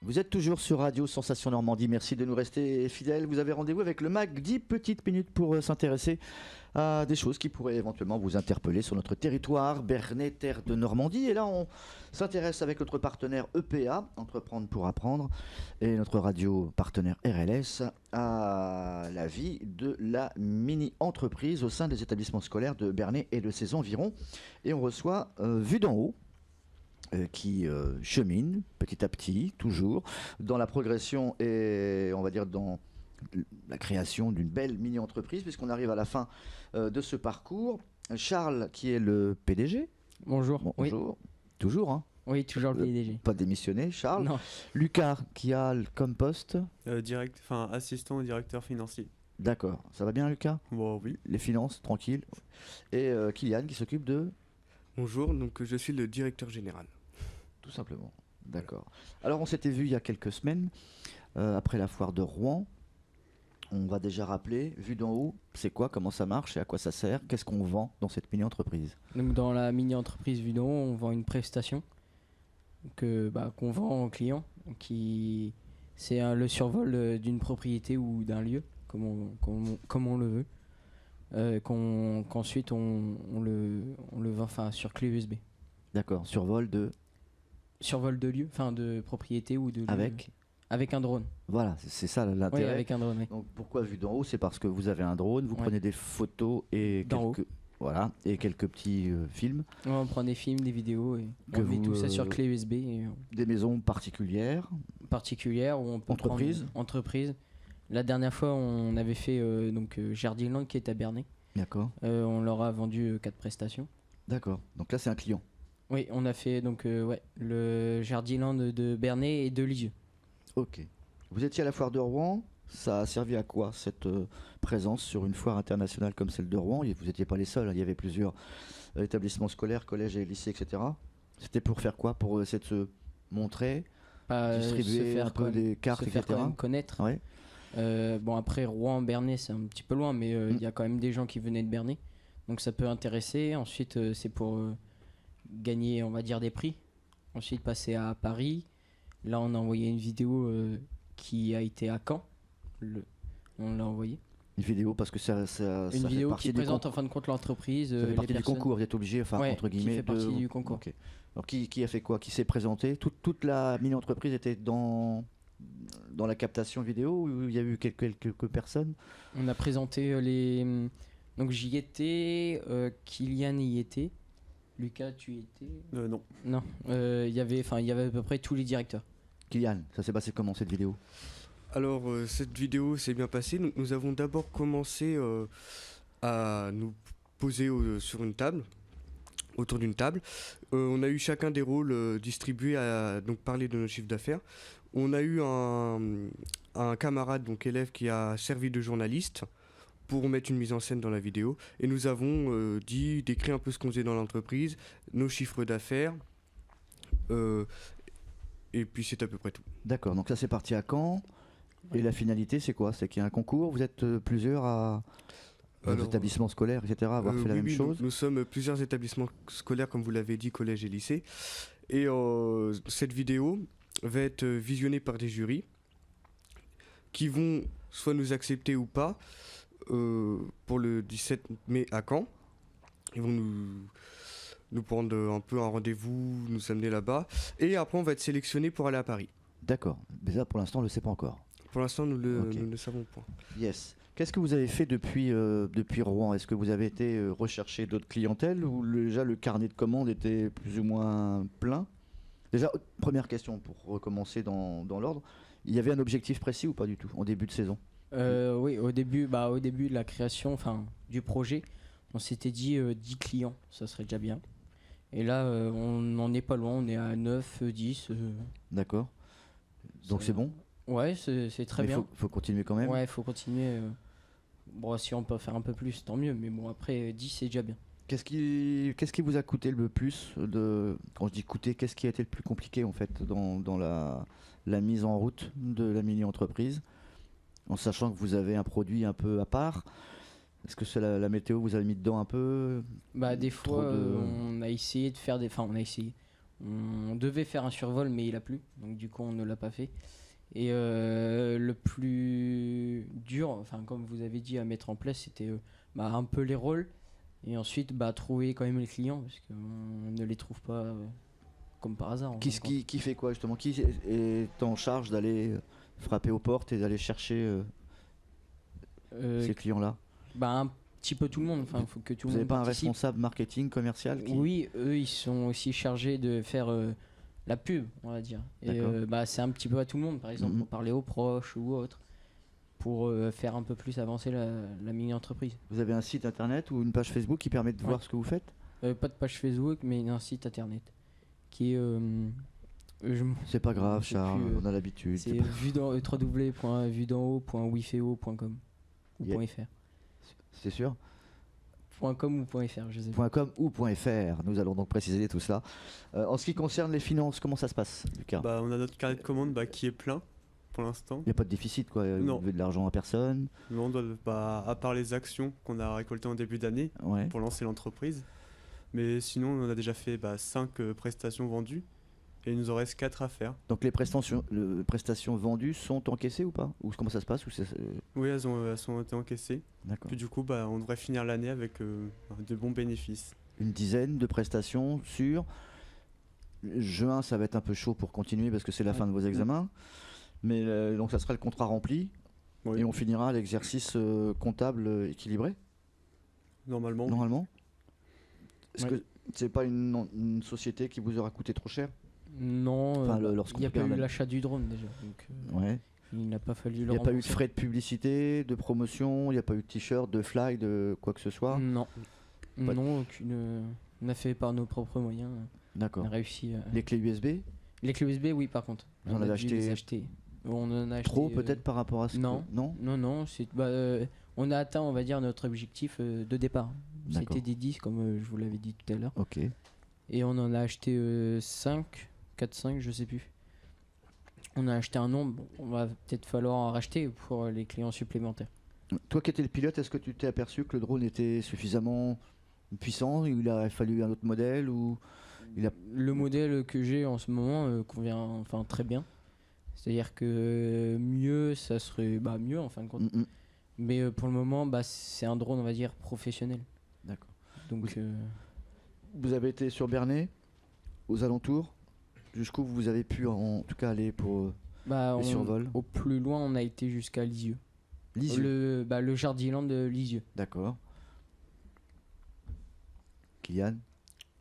Vous êtes toujours sur Radio Sensation Normandie, merci de nous rester fidèles. Vous avez rendez-vous avec le MAG, 10 petites minutes pour s'intéresser à des choses qui pourraient éventuellement vous interpeller sur notre territoire, Bernay, terre de Normandie. Et là, on s'intéresse avec notre partenaire EPA, Entreprendre pour apprendre, et notre radio partenaire RLS, à la vie de la mini-entreprise au sein des établissements scolaires de Bernay et de ses environs. Et on reçoit Vue d'en haut, qui chemine petit à petit, toujours, dans la progression et on va dire dans la création d'une belle mini-entreprise, puisqu'on arrive à la fin de ce parcours. Charles, qui est le PDG. Bonjour. Bon, Oui. bonjour. Toujours, hein. Oui, toujours le PDG. Pas démissionné, Charles. Non. Lucas, qui a comme poste. Assistant au directeur financier. D'accord. Ça va bien, Lucas? Bon, oui. Les finances, tranquille. Et Kylian, qui s'occupe de... Bonjour, donc je suis le directeur général. Tout simplement. D'accord. Alors, on s'était vu il y a quelques semaines, après la foire de Rouen. On va déjà rappeler, Vue d'en haut, c'est quoi, comment ça marche et à quoi ça sert, qu'est-ce qu'on vend dans cette mini-entreprise? Donc dans la mini-entreprise Vue d'en haut, on vend une prestation qu'on vend aux clients. C'est le survol d'une propriété ou d'un lieu, comme on le veut. Qu'ensuite on le vend sur clé USB. D'accord, survol de... Survol de lieu, de propriété ou de lieu. Avec un drone. Voilà, c'est ça l'intérêt. Oui, avec un drone, oui. Donc pourquoi Vue d'en haut? C'est parce que vous avez un drone, vous prenez des photos et quelques petits films. Ouais, on prend des films, des vidéos et on met tout ça sur clé USB. Des maisons particulières Où on peut entreprise. La dernière fois, on avait fait Jardiland qui est à Bernay. D'accord. On leur a vendu 4 prestations. D'accord. Donc là, c'est un client. Oui, on a fait le Jardiland de Bernay et de Lisieux. Ok. Vous étiez à la foire de Rouen. Ça a servi à quoi cette présence sur une foire internationale comme celle de Rouen? Vous n'étiez pas les seuls, hein. Il y avait plusieurs établissements scolaires, collèges et lycées, etc. C'était pour faire quoi? Pour essayer de se montrer, distribuer un peu des cartes, se faire etc. quand même connaître. Ouais. Après Rouen, Bernay, c'est un petit peu loin, mais il y a quand même des gens qui venaient de Bernay. Donc ça peut intéresser. Ensuite, c'est pour gagner, on va dire, des prix. Ensuite, passer à Paris. Là, on a envoyé une vidéo qui a été à Caen. On l'a envoyé. Une vidéo parce que ça une vidéo qui présente en fin de compte l'entreprise. Ça fait partie du concours, vous êtes obligé, entre guillemets. Qui fait partie du concours. Okay. Alors qui a fait quoi? Qui s'est présenté? Toute la mini-entreprise était dans la captation vidéo ou il y a eu quelques personnes? On a présenté les... Donc j'y étais, Kylian y était. Lucas, tu y étais? Non. Non, il y avait à peu près tous les directeurs. Kylian, ça s'est passé comment cette vidéo? Alors, cette vidéo s'est bien passée. Nous avons d'abord commencé à nous poser sur une table, autour d'une table. On a eu chacun des rôles distribués à donc parler de nos chiffres d'affaires. On a eu un camarade, donc élève, qui a servi de journaliste pour mettre une mise en scène dans la vidéo. Et nous avons décrit un peu ce qu'on faisait dans l'entreprise, nos chiffres d'affaires. Et puis c'est à peu près tout. D'accord, donc ça c'est parti à Caen. Et la finalité c'est quoi? C'est qu'il y a un concours, vous êtes plusieurs aux établissements scolaires, etc. à avoir fait la même chose? Nous sommes plusieurs établissements scolaires, comme vous l'avez dit, collèges et lycées. Et cette vidéo va être visionnée par des jurys qui vont soit nous accepter ou pas pour le 17 mai à Caen. Ils vont nous prendre un peu un rendez-vous, nous amener là-bas. Et après, on va être sélectionné pour aller à Paris. D'accord. Mais ça, pour l'instant, on ne le sait pas encore. Pour l'instant, nous ne le savons pas. Yes. Qu'est-ce que vous avez fait depuis Rouen? Est-ce que vous avez été rechercher d'autres clientèles ou déjà le carnet de commandes était plus ou moins plein? Déjà, première question pour recommencer dans l'ordre. Il y avait un objectif précis ou pas du tout en début de saison? Oui, au début de la création, du projet, on s'était dit 10 clients, ça serait déjà bien. Et là, on n'en est pas loin, on est à 9, 10. D'accord. Donc c'est bon? Ouais, c'est très bien. Il faut continuer quand même? Ouais, il faut continuer. Bon, si on peut faire un peu plus, tant mieux. Mais bon, après, 10, c'est déjà bien. Qu'est-ce qui vous a coûté le plus quand je dis coûter, qu'est-ce qui a été le plus compliqué en fait dans la mise en route de la mini-entreprise, en sachant que vous avez un produit un peu à part? Est-ce que c'est la météo, vous avez mis dedans un peu? Des fois, on a essayé de faire des... Enfin, on a essayé. On devait faire un survol, mais il a plu, donc du coup on ne l'a pas fait. Et le plus dur, enfin comme vous avez dit, à mettre en place, c'était un peu les rôles. Et ensuite, trouver quand même les clients, parce qu'on ne les trouve pas comme par hasard. en fin de compte. Qui fait quoi justement? Qui est en charge d'aller frapper aux portes et d'aller chercher Euh, ces clients-là? Un petit peu tout le monde, enfin il faut que tout Vous le n'avez monde pas un participe. responsable marketing commercial qui... Oui, eux ils sont aussi chargés de faire la pub, on va dire. Et D'accord. c'est un petit peu à tout le monde, par exemple, Mhm. pour parler aux proches ou autres, pour faire un peu plus avancer la mini-entreprise. Vous avez un site internet ou une page Facebook qui permet de Ouais. voir ce que vous faites? Pas de page Facebook, mais un site internet qui est. Je m- C'est pas grave, je sais Charles, plus, on a l'habitude. c'est www.vudanhaut.wifeo.com ou Yeah. .fr. C'est sûr? .com ou .fr, je sais pas. .com ou .fr, nous allons donc préciser tout cela. En ce qui concerne les finances, comment ça se passe, Lucas? Bah, on a notre carnet de commande qui est plein pour l'instant. Il n'y a pas de déficit, quoi. Vous Non. devez de l'argent à personne. Mais on doit, à part les actions qu'on a récoltées en début d'année Ouais. pour lancer l'entreprise. Mais sinon, on a déjà fait 5 prestations vendues et il nous en reste 4 à faire. Donc les prestations vendues sont encaissées ou pas? Ou comment ça se passe? Ou Oui, elles ont été encaissées. D'accord. Puis du coup, on devrait finir l'année avec de bons bénéfices. Une dizaine de prestations sur juin. Ça va être un peu chaud pour continuer parce que c'est la Ouais. fin de vos examens. Mais donc ça sera le contrat rempli Oui. et on finira l'exercice comptable équilibré Normalement, normalement. Est-ce Ouais. que c'est pas une société qui vous aura coûté trop cher? Non, Enfin, lorsqu'on il n'y a pas regarde eu la- l'achat du drone déjà. Donc, Ouais. il n'a pas fallu Il le n'y a pas eu de rembourser. frais de publicité, de promotion, il n'y a pas eu de t-shirt, de fly, de quoi que ce soit. Non. Pas de- Non, on a fait par nos propres moyens. On D'accord. a réussi. Les clés USB, Les clés USB, oui, par contre. Vous en On a avez dû acheté les acheter. On en a trop acheté, peut-être par rapport à ce non. que... Non. Non, on a atteint, on va dire, notre objectif de départ. D'accord. C'était des 10, comme je vous l'avais dit tout à l'heure. Ok. Et on en a acheté 5, 4, 5, je sais plus. On a acheté un nombre, bon, on va peut-être falloir en racheter pour les clients supplémentaires. Toi qui étais le pilote, est-ce que tu t'es aperçu que le drone était suffisamment puissant? Il a fallu un autre modèle ou Le modèle que j'ai en ce moment convient enfin très bien. C'est-à-dire que mieux, ça serait mieux en fin de compte. Mais pour le moment, c'est un drone, on va dire, professionnel. D'accord. Donc, Vous avez été sur Bernay, aux alentours, jusqu'où vous avez pu en tout cas aller pour les survols? au plus loin, on a été jusqu'à Lisieux. Lisieux. Le Jardiland de Lisieux. D'accord. Kylian,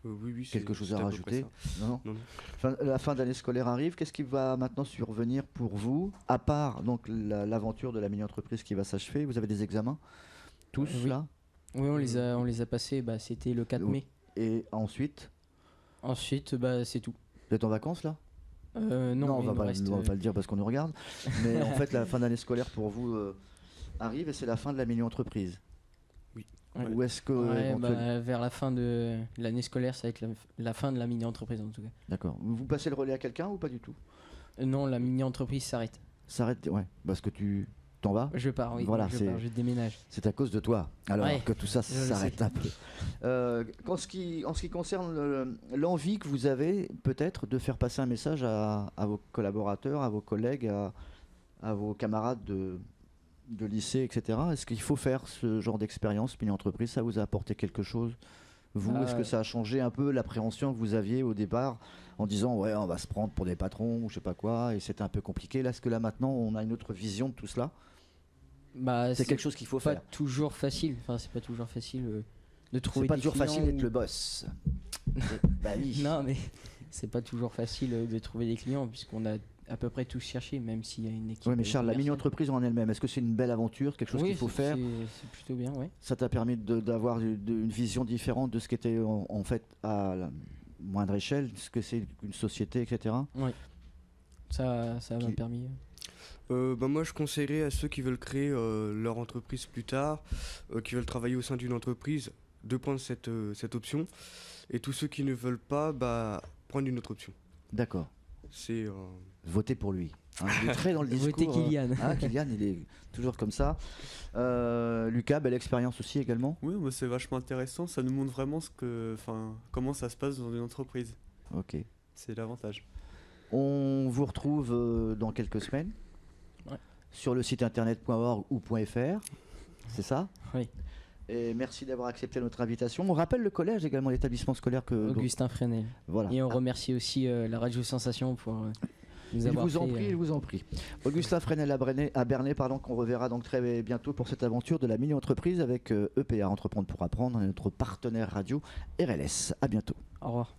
Oui, quelque chose à c'est peu près rajouter? ça. Non. Non, non. La fin d'année scolaire arrive. Qu'est-ce qui va maintenant survenir pour vous, à part donc l'aventure de la mini-entreprise qui va s'achever? Vous avez des examens, tous Oui. là, Oui, on les a passés, c'était le 4 Oh. mai. et ensuite, Ensuite, c'est tout. vous êtes en vacances là? Non, on il va nous pas, reste, on va pas le dire parce qu'on nous regarde. Mais en fait, la fin d'année scolaire pour vous arrive et c'est la fin de la mini-entreprise. Oui. Ouais. Ou est-ce que Ouais, éventuellement- vers la fin de l'année scolaire, ça va être la fin de la mini-entreprise en tout cas. D'accord. Vous passez le relais à quelqu'un ou pas du tout? Non, la mini-entreprise s'arrête. S'arrête, ouais, parce que tu t'en vas. Je pars, oui. Voilà, je déménage. C'est à cause de toi. Alors Ouais, que tout ça je le s'arrête sais. un peu. En ce qui concerne l'envie que vous avez peut-être de faire passer un message à vos collaborateurs, à vos collègues, à vos camarades de lycée, etc. Est-ce qu'il faut faire ce genre d'expérience mini-entreprise? Ça vous a apporté quelque chose? Vous, est-ce que ça a changé un peu l'appréhension que vous aviez au départ en disant ouais on va se prendre pour des patrons ou je sais pas quoi et c'était un peu compliqué? Là, est-ce que là maintenant on a une autre vision de tout cela? C'est quelque chose qu'il faut pas faire. toujours facile. Enfin, c'est pas toujours facile de trouver C'est pas des toujours facile clients d'être ou- le boss. Bah oui. Non, mais c'est pas toujours facile de trouver des clients puisqu'on a à peu près tous cherché, même s'il y a une équipe. Ouais, mais Charles, la commerciale. mini-entreprise en elle-même, est-ce que c'est une belle aventure, quelque chose Oui, qu'il faut c'est- faire? C'est plutôt bien, ouais. Ça t'a permis d'avoir une vision différente de ce qu'était en fait à la moindre échelle, ce que c'est une société, etc. Ça m'a Qui- permis. Moi, je conseillerais à ceux qui veulent créer leur entreprise plus tard, qui veulent travailler au sein d'une entreprise, de prendre cette option. Et tous ceux qui ne veulent pas, prendre une autre option. D'accord. C'est Votez pour lui. Hein, il est très dans le discours. Votez Kylian. Kylian, il est toujours comme ça. Lucas, belle expérience aussi également. Oui, c'est vachement intéressant. Ça nous montre vraiment comment ça se passe dans une entreprise. Ok. C'est l'avantage. On vous retrouve dans quelques semaines sur le site internet.org ou .fr, c'est ça? Oui. Et merci d'avoir accepté notre invitation. On rappelle le collège également, l'établissement scolaire que... Augustin Fresnel. Voilà. Et on remercie aussi la Radio Sensation pour nous avoir fait... Il vous en prie. Augustin Fresnel à Bernay, qu'on reverra donc très bientôt pour cette aventure de la mini-entreprise avec EPA, Entreprendre pour apprendre, notre partenaire radio RLS. À bientôt. Au revoir.